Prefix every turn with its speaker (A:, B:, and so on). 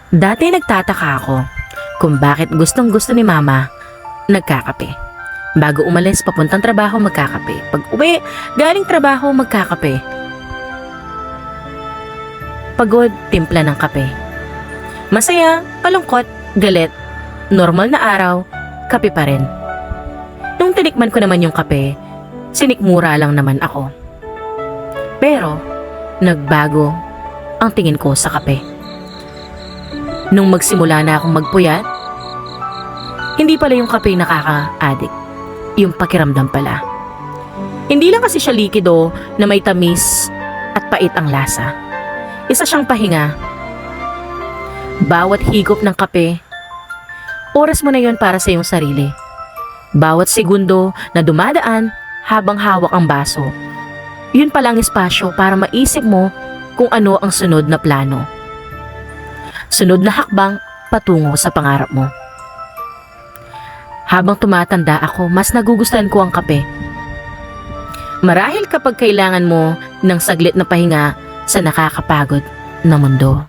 A: Dati nagtataka ako kung bakit gustong gusto ni mama nagkakape. Bago umalis papuntang trabaho magkakape. Pag uwi, galing trabaho magkakape. Pagod, timpla ng kape. Masaya, palungkot, galit, normal na araw, kape pa rin. Nung tinikman ko naman yung kape, sinikmura lang naman ako. Pero, nagbago ang tingin ko sa kape. Nung magsimula na akong magpuyat, hindi pala yung kape nakaka-addict, yung pakiramdam pala. Hindi lang kasi siya likido na may tamis at pait ang lasa. Isa siyang pahinga. Bawat higop ng kape, oras mo na yon para sa iyong sarili. Bawat segundo na dumadaan habang hawak ang baso, yun palang espasyo para maisip mo kung ano ang sunod na plano. Sunod na hakbang patungo sa pangarap mo. Habang tumatanda ako, mas nagugustuhan ko ang kape. Marahil kapag kailangan mo ng saglit na pahinga sa nakakapagod na mundo.